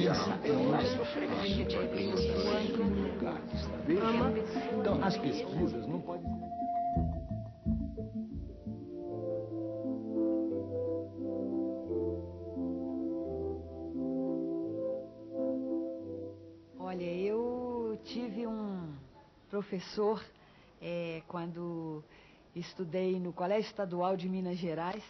pensar. Então, as pesquisas não podem... Olha, eu tive um professor quando estudei no Colégio Estadual de Minas Gerais,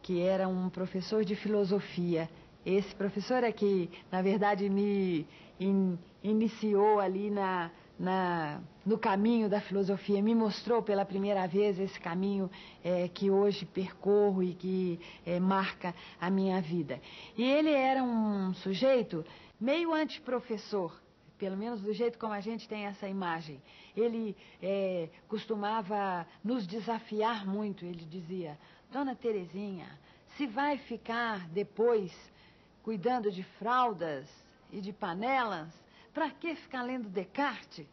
que era um professor de filosofia. Esse professor é que, na verdade, me iniciou ali no caminho da filosofia, me mostrou pela primeira vez esse caminho que hoje percorro e que marca a minha vida. E ele era um sujeito meio antiprofessor, pelo menos do jeito como a gente tem essa imagem. Ele costumava nos desafiar muito. Ele dizia: Dona Terezinha, se vai ficar depois cuidando de fraldas e de panelas, para que ficar lendo Descartes?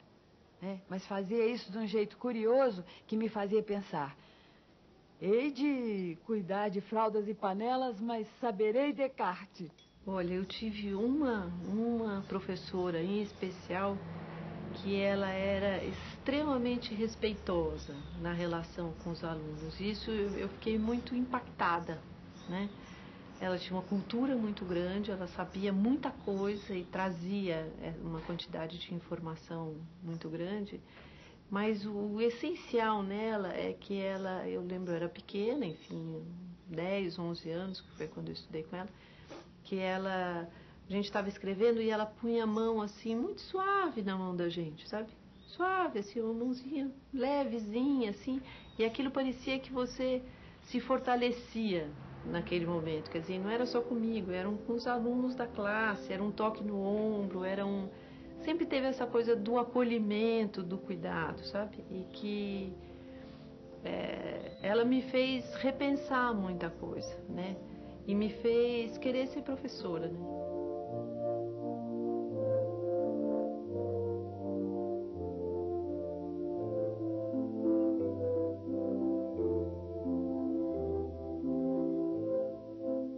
Mas fazia isso de um jeito curioso que me fazia pensar: hei de cuidar de fraldas e panelas, mas saberei Descartes. Olha, eu tive uma professora em especial que ela era extremamente respeitosa na relação com os alunos. Isso eu fiquei muito impactada, né? Ela tinha uma cultura muito grande, ela sabia muita coisa e trazia uma quantidade de informação muito grande, mas o essencial nela é que ela, eu lembro, eu era pequena, enfim, 10, 11 anos, que foi quando eu estudei com ela, que a gente estava escrevendo e ela punha a mão assim, muito suave na mão da gente, sabe? Suave, assim, uma mãozinha levezinha, assim, e aquilo parecia que você se fortalecia naquele momento. Quer dizer, não era só comigo, eram com os alunos da classe, era um toque no ombro, sempre teve essa coisa do acolhimento, do cuidado, sabe? E que ela me fez repensar muita coisa, né? E me fez querer ser professora, né?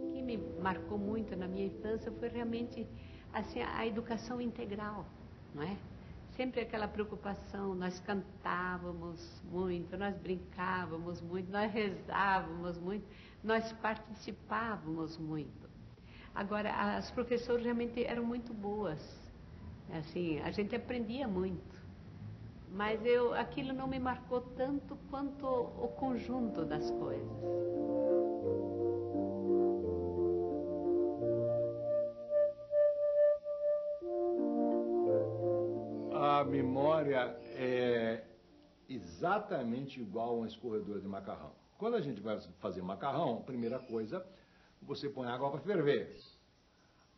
O que me marcou muito na minha infância foi realmente assim, a educação integral, não é? Sempre aquela preocupação, nós cantávamos muito, nós brincávamos muito, nós rezávamos muito, nós participávamos muito. Agora, as professoras realmente eram muito boas, assim, a gente aprendia muito, mas aquilo não me marcou tanto quanto o conjunto das coisas. A memória é exatamente igual a uma escorredora de macarrão. Quando a gente vai fazer macarrão, a primeira coisa, você põe água para ferver.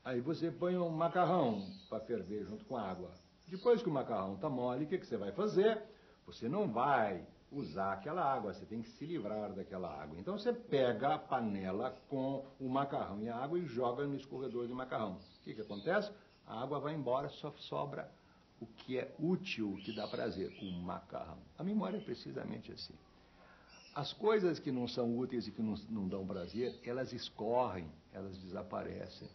Aí você põe um macarrão para ferver junto com a água. Depois que o macarrão está mole, o que você vai fazer? Você não vai usar aquela água, você tem que se livrar daquela água. Então você pega a panela com o macarrão e a água e joga no escorredor de macarrão. O que acontece? A água vai embora, só sobra o que é útil, o que dá prazer, o macarrão. A memória é precisamente assim. As coisas que não são úteis e que não dão prazer, elas escorrem, elas desaparecem.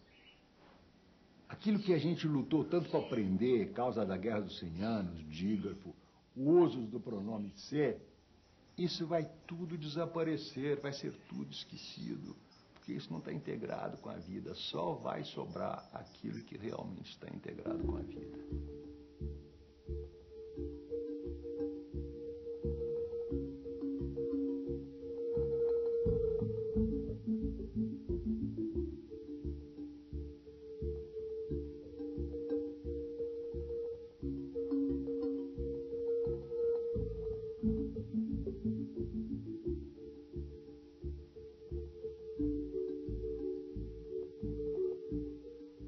Aquilo que a gente lutou tanto para aprender, causa da Guerra dos 100 Anos, dígrafo, o uso do pronome ser, isso vai tudo desaparecer, vai ser tudo esquecido, porque isso não está integrado com a vida, só vai sobrar aquilo que realmente está integrado com a vida.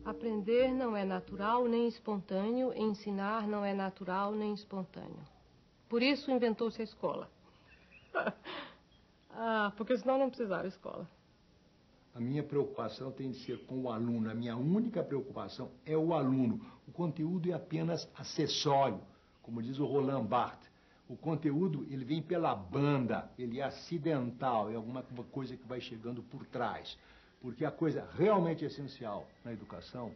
Aprender não é natural nem espontâneo, ensinar não é natural nem espontâneo. Por isso inventou-se a escola. Porque senão não precisava escola. A minha preocupação tem de ser com o aluno, a minha única preocupação é o aluno. O conteúdo é apenas acessório, como diz o Roland Barthes. O conteúdo, ele vem pela banda, ele é acidental, é alguma coisa que vai chegando por trás. Porque a coisa realmente essencial na educação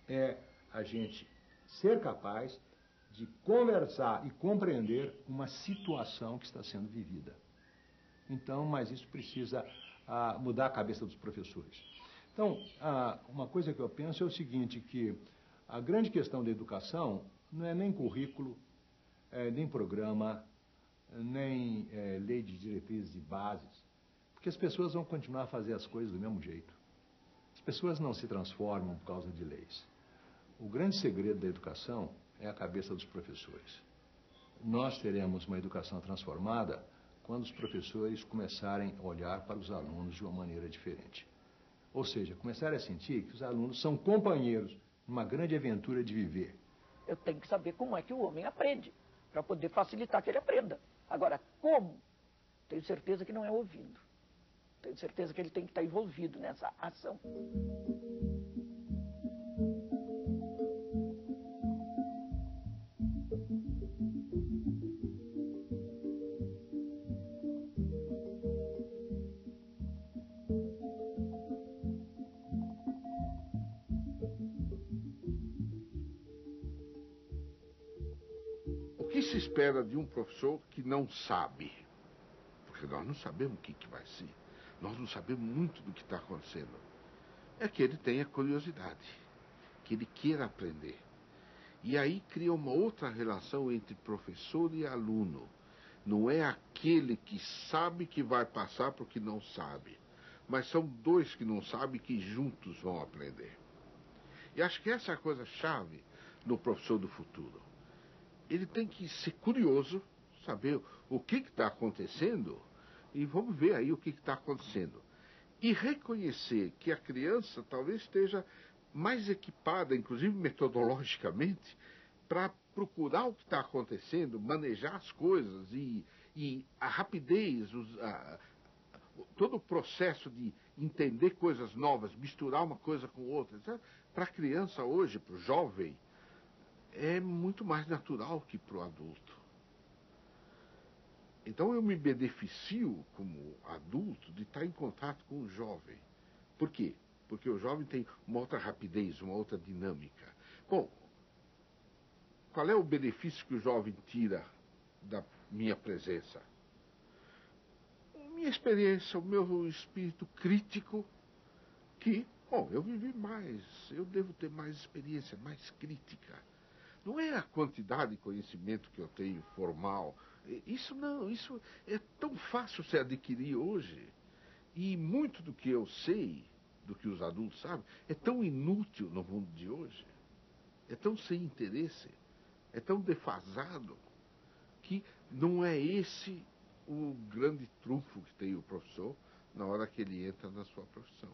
é a gente ser capaz de conversar e compreender uma situação que está sendo vivida. Então, mas isso precisa mudar a cabeça dos professores. Então, uma coisa que eu penso é o seguinte, que a grande questão da educação não é nem currículo, nem programa, nem lei de diretrizes e bases, porque as pessoas vão continuar a fazer as coisas do mesmo jeito. As pessoas não se transformam por causa de leis. O grande segredo da educação é a cabeça dos professores. Nós teremos uma educação transformada quando os professores começarem a olhar para os alunos de uma maneira diferente. Ou seja, começarem a sentir que os alunos são companheiros numa grande aventura de viver. Eu tenho que saber como é que o homem aprende, para poder facilitar que ele aprenda. Agora, como? Tenho certeza que não é ouvindo. Tenho certeza que ele tem que estar envolvido nessa ação. O que se espera de um professor que não sabe? Porque nós não sabemos o que vai ser. Nós não sabemos muito do que está acontecendo. É que ele tenha curiosidade, que ele queira aprender. E aí cria uma outra relação entre professor e aluno. Não é aquele que sabe que vai passar porque não sabe, mas são dois que não sabem que juntos vão aprender. E acho que essa é a coisa-chave no professor do futuro. Ele tem que ser curioso, saber o que está acontecendo, e vamos ver aí o que está acontecendo. E reconhecer que a criança talvez esteja mais equipada, inclusive metodologicamente, para procurar o que está acontecendo, manejar as coisas e a rapidez, todo o processo de entender coisas novas, misturar uma coisa com outra. Para a criança hoje, para o jovem, é muito mais natural que para o adulto. Então eu me beneficio como adulto de estar em contato com o jovem. Por quê? Porque o jovem tem uma outra rapidez, uma outra dinâmica. Bom, qual é o benefício que o jovem tira da minha presença? Minha experiência, o meu espírito crítico, que, bom, eu vivi mais, eu devo ter mais experiência, mais crítica. Não é a quantidade de conhecimento que eu tenho formal. Isso não, isso é tão fácil se adquirir hoje. E muito do que eu sei, do que os adultos sabem, é tão inútil no mundo de hoje. É tão sem interesse, é tão defasado, que não é esse o grande trunfo que tem o professor na hora que ele entra na sua profissão.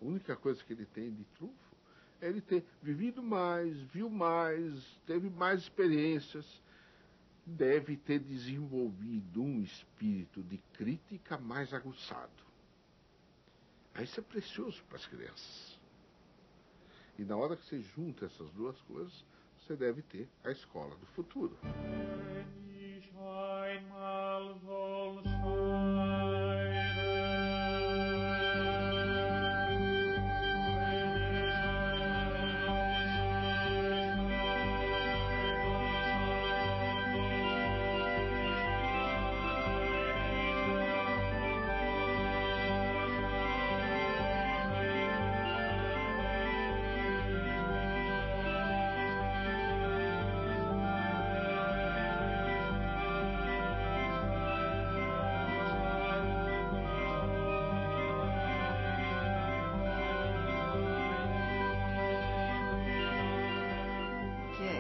A única coisa que ele tem de trunfo é ele ter vivido mais, viu mais, teve mais experiências, deve ter desenvolvido um espírito de crítica mais aguçado. Isso é precioso para as crianças. E na hora que você junta essas duas coisas, você deve ter a escola do futuro.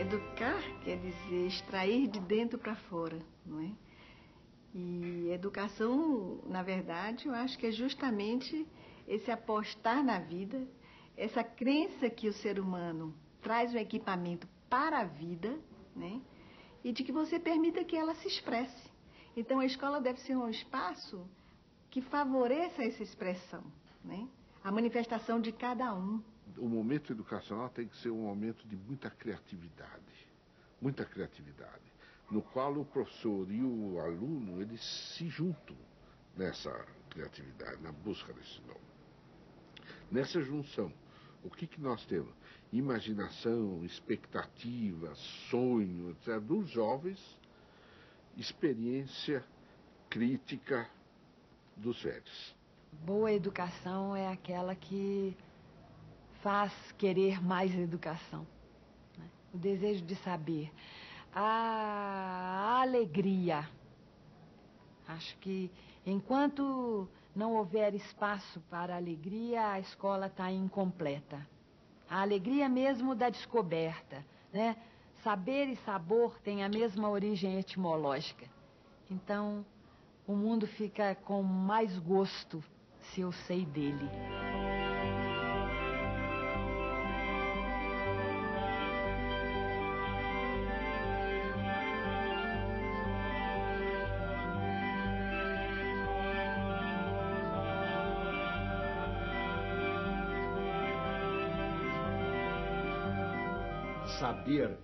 Educar quer dizer extrair de dentro para fora, não é? E educação, na verdade, eu acho que é justamente esse apostar na vida, essa crença que o ser humano traz o equipamento para a vida, né? E de que você permita que ela se expresse. Então, a escola deve ser um espaço que favoreça essa expressão, né? A manifestação de cada um. O momento educacional tem que ser um momento de muita criatividade, no qual o professor e o aluno, eles se juntam nessa criatividade, na busca desse nome. Nessa junção, O que nós temos? Imaginação, expectativa, sonho, etc. Dos jovens, experiência crítica dos velhos. Boa educação é aquela que faz querer mais educação, né? O desejo de saber, a alegria. Acho que enquanto não houver espaço para a alegria, a escola está incompleta. A alegria mesmo da descoberta, né? Saber e sabor têm a mesma origem etimológica. Então, o mundo fica com mais gosto se eu sei dele. Saber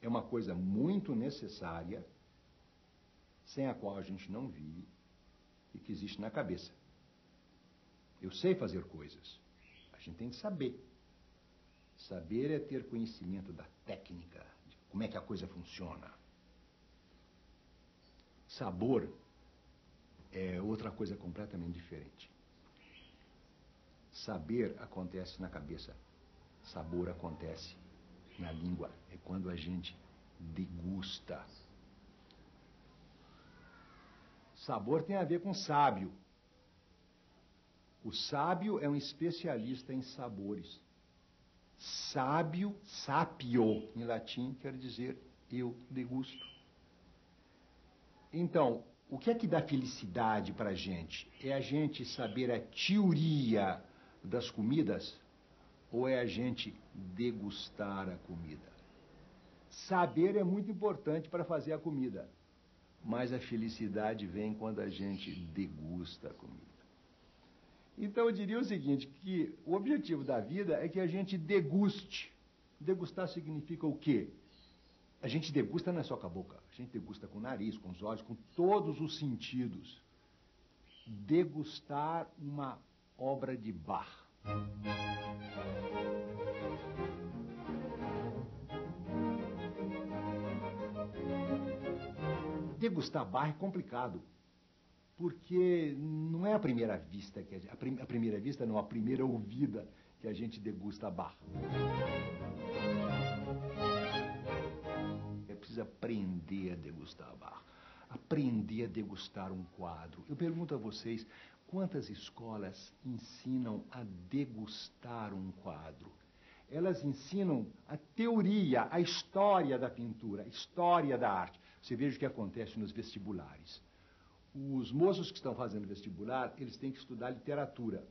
é uma coisa muito necessária, sem a qual a gente não vive e que existe na cabeça. Eu sei fazer coisas. A gente tem que saber. Saber é ter conhecimento da técnica, de como é que a coisa funciona. Sabor é outra coisa completamente diferente. Saber acontece na cabeça. Sabor acontece na língua. É quando a gente degusta. Sabor tem a ver com sábio. O sábio é um especialista em sabores. Sábio, sapio, em latim, quer dizer eu degusto. Então, o que é que dá felicidade para a gente? É a gente saber a teoria das comidas ou é a gente degustar a comida? Saber é muito importante para fazer a comida, mas a felicidade vem quando a gente degusta a comida. Então eu diria o seguinte, que o objetivo da vida é que a gente deguste. Degustar significa o quê? A gente degusta não é só com a boca, a gente degusta com o nariz, com os olhos, com todos os sentidos. Degustar uma obra de Bach. Degustar Bach é complicado, porque não é a primeira vista, a primeira vista não, a primeira ouvida que a gente degusta Bach. É preciso aprender a degustar Bach, aprender a degustar um quadro. Eu pergunto a vocês, quantas escolas ensinam a degustar um quadro? Elas ensinam a teoria, a história da pintura, a história da arte. Você veja o que acontece nos vestibulares. Os moços que estão fazendo vestibular, eles têm que estudar literatura.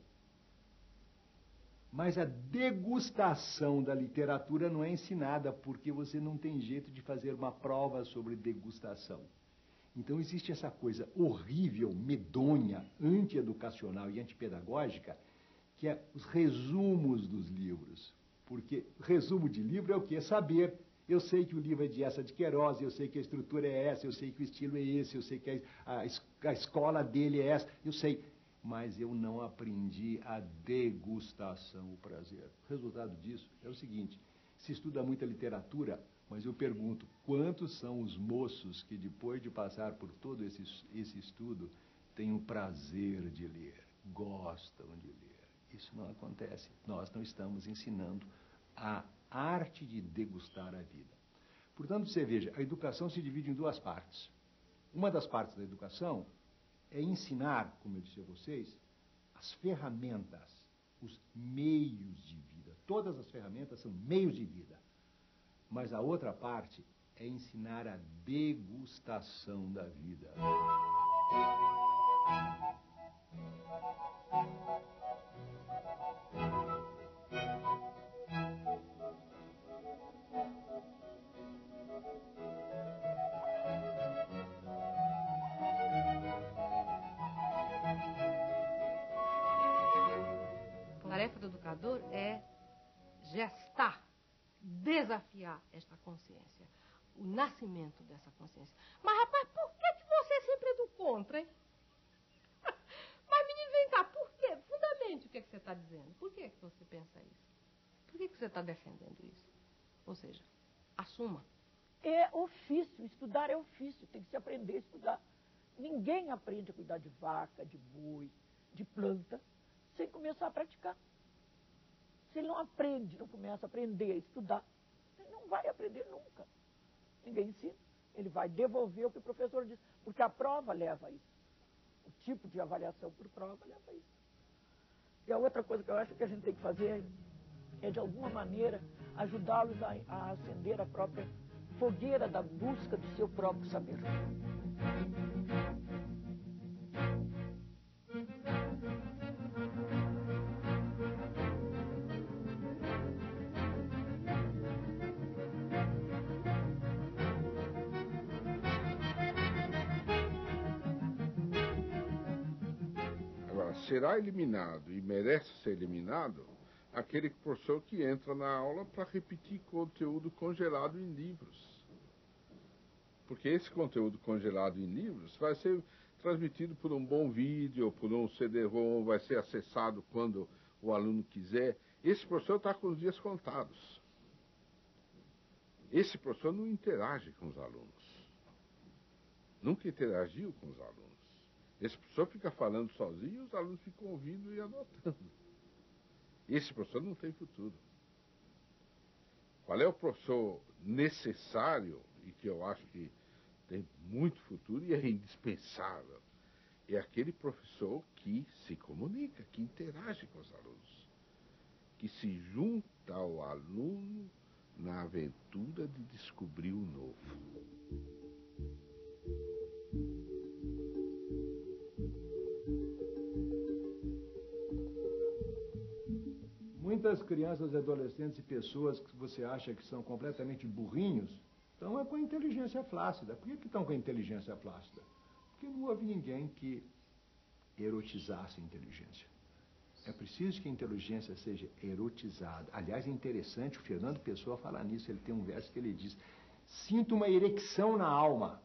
Mas a degustação da literatura não é ensinada, porque você não tem jeito de fazer uma prova sobre degustação. Então existe essa coisa horrível, medonha, antieducacional e antipedagógica, que é os resumos dos livros. Porque resumo de livro é o quê? É saber. Eu sei que o livro é de essa de Queiroz, eu sei que a estrutura é essa, eu sei que o estilo é esse, eu sei que a escola dele é essa, eu sei. Mas eu não aprendi a degustação, o prazer. O resultado disso é o seguinte, se estuda muita literatura, mas eu pergunto, quantos são os moços que depois de passar por todo esse estudo, têm o prazer de ler, gostam de ler? Isso não acontece. Nós não estamos ensinando a arte de degustar a vida. Portanto, você veja, a educação se divide em duas partes. Uma das partes da educação é ensinar, como eu disse a vocês, as ferramentas, os meios de vida. Todas as ferramentas são meios de vida. Mas a outra parte é ensinar a degustação da vida. A tarefa do educador é gestar, desafiar esta consciência, o nascimento dessa consciência. Mas, rapaz, por que você sempre é do contra, hein? Mas, menino, vem cá, por quê? Fundamente. que você está dizendo? Por que você pensa isso? Por que você está defendendo isso? Ou seja, assuma. É ofício, estudar é ofício, tem que se aprender a estudar. Ninguém aprende a cuidar de vaca, de boi, de planta, sem começar a praticar. Se ele não aprende, não começa a aprender a estudar, ele não vai aprender nunca. Ninguém ensina. Ele vai devolver o que o professor diz, porque a prova leva a isso. O tipo de avaliação por prova leva a isso. E a outra coisa que eu acho que a gente tem que fazer é, de alguma maneira, ajudá-los a acender a própria fogueira da busca do seu próprio saber. Agora, será eliminado e merece ser eliminado aquele professor que entra na aula para repetir conteúdo congelado em livros. Porque esse conteúdo congelado em livros vai ser transmitido por um bom vídeo, por um CD-ROM, vai ser acessado quando o aluno quiser. Esse professor está com os dias contados. Esse professor não interage com os alunos. Nunca interagiu com os alunos. Esse professor fica falando sozinho e os alunos ficam ouvindo e anotando. Esse professor não tem futuro. Qual é o professor necessário e que eu acho que tem muito futuro e é indispensável? É aquele professor que se comunica, que interage com os alunos, que se junta ao aluno na aventura de descobrir o novo. Muitas crianças, adolescentes e pessoas que você acha que são completamente burrinhos, estão com a inteligência flácida. Por que estão com a inteligência flácida? Porque não houve ninguém que erotizasse a inteligência. É preciso que a inteligência seja erotizada. Aliás, é interessante o Fernando Pessoa falar nisso. Ele tem um verso que ele diz: sinto uma erecção na alma.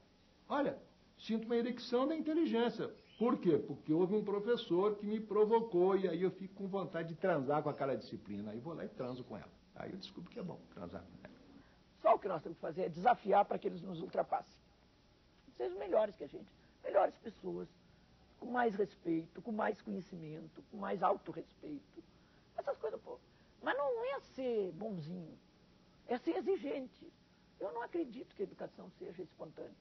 Olha, sinto uma erecção da inteligência. Por quê? Porque houve um professor que me provocou e aí eu fico com vontade de transar com aquela disciplina. Aí vou lá e transo com ela. Aí eu descubro que é bom transar com ela. Só o que nós temos que fazer é desafiar para que eles nos ultrapassem. Sejam melhores que a gente, melhores pessoas, com mais respeito, com mais conhecimento, com mais autorrespeito. Essas coisas, pô. Mas não é ser bonzinho, é ser exigente. Eu não acredito que a educação seja espontânea.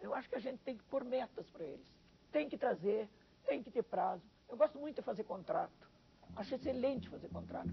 Eu acho que a gente tem que pôr metas para eles. Tem que trazer, tem que ter prazo. Eu gosto muito de fazer contrato. Acho excelente fazer contrato.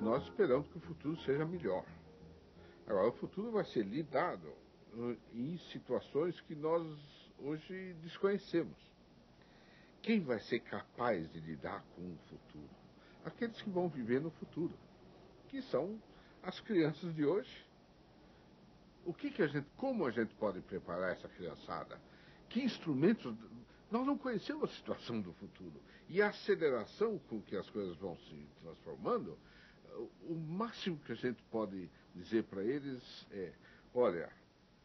Nós esperamos que o futuro seja melhor. Agora, o futuro vai ser lidado em situações que nós hoje desconhecemos. Quem vai ser capaz de lidar com o futuro? Aqueles que vão viver no futuro, que são as crianças de hoje. Como a gente pode preparar essa criançada? Que instrumentos? Nós não conhecemos a situação do futuro. E a aceleração com que as coisas vão se transformando, o máximo que a gente pode dizer para eles é: olha,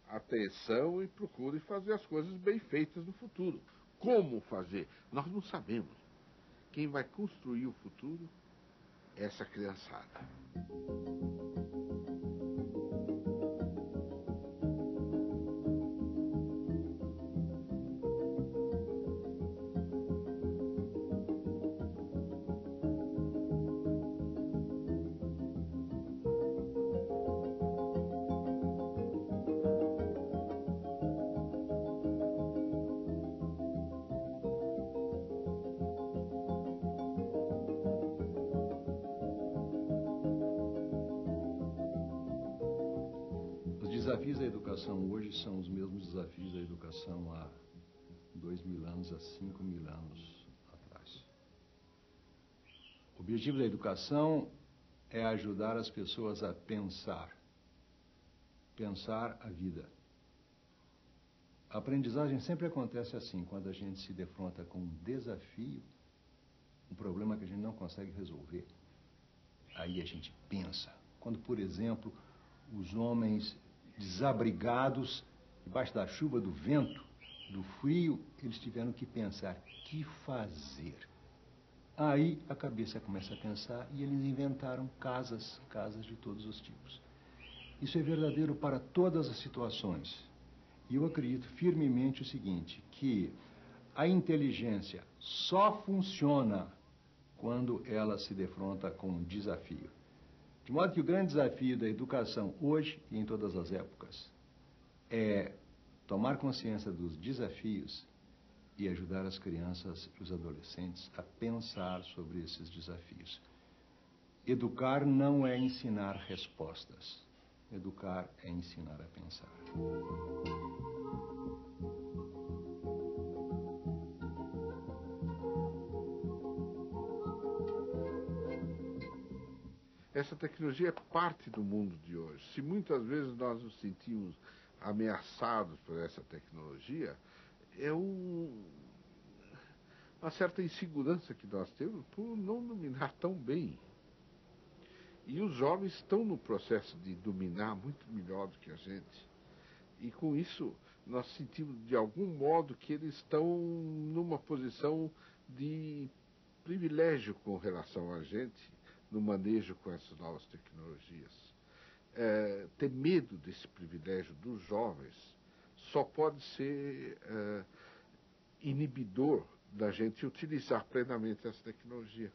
atenção e procure fazer as coisas bem feitas no futuro. Como fazer? Nós não sabemos. Quem vai construir o futuro é essa criançada. Os desafios da educação hoje são os mesmos desafios da educação há 2.000 anos, há 5.000 anos atrás. O objetivo da educação é ajudar as pessoas a pensar a vida. A aprendizagem sempre acontece assim, quando a gente se defronta com um desafio, um problema que a gente não consegue resolver. Aí a gente pensa. Quando, por exemplo, os homens desabrigados, debaixo da chuva, do vento, do frio, eles tiveram que pensar, que fazer? Aí a cabeça começa a pensar e eles inventaram casas de todos os tipos. Isso é verdadeiro para todas as situações. E eu acredito firmemente o seguinte, que a inteligência só funciona quando ela se defronta com um desafio. De modo que o grande desafio da educação hoje e em todas as épocas é tomar consciência dos desafios e ajudar as crianças e os adolescentes a pensar sobre esses desafios. Educar não é ensinar respostas. Educar é ensinar a pensar. Essa tecnologia é parte do mundo de hoje. Se muitas vezes nós nos sentimos ameaçados por essa tecnologia, é uma certa insegurança que nós temos por não dominar tão bem. E os jovens estão no processo de dominar muito melhor do que a gente. E com isso, nós sentimos de algum modo que eles estão numa posição de privilégio com relação a gente no manejo com essas novas tecnologias. Ter medo desse privilégio dos jovens só pode ser inibidor da gente utilizar plenamente essa tecnologia.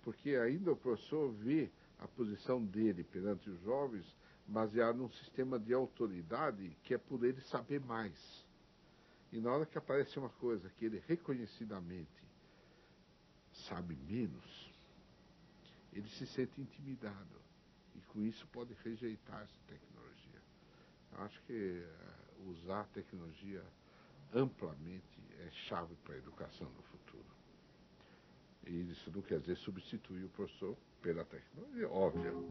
Porque ainda o professor vê a posição dele perante os jovens baseado num sistema de autoridade que é por ele saber mais. E na hora que aparece uma coisa que ele reconhecidamente sabe menos, ele se sente intimidado. E com isso pode rejeitar essa tecnologia. Eu acho que usar a tecnologia amplamente é chave para a educação no futuro. E isso não quer dizer substituir o professor pela tecnologia, óbvio.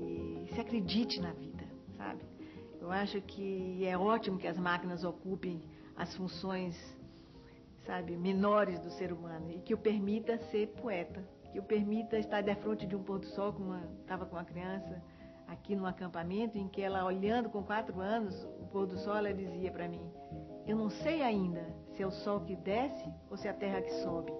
E se acredite na vida, sabe? Eu acho que é ótimo que as máquinas ocupem as funções, sabe, menores do ser humano e que o permita ser poeta, que o permita estar de frente de um pôr do sol, como estava com uma criança aqui num acampamento, em que ela, olhando com 4 anos o pôr do sol, ela dizia para mim: eu não sei ainda se é o sol que desce ou se é a terra que sobe.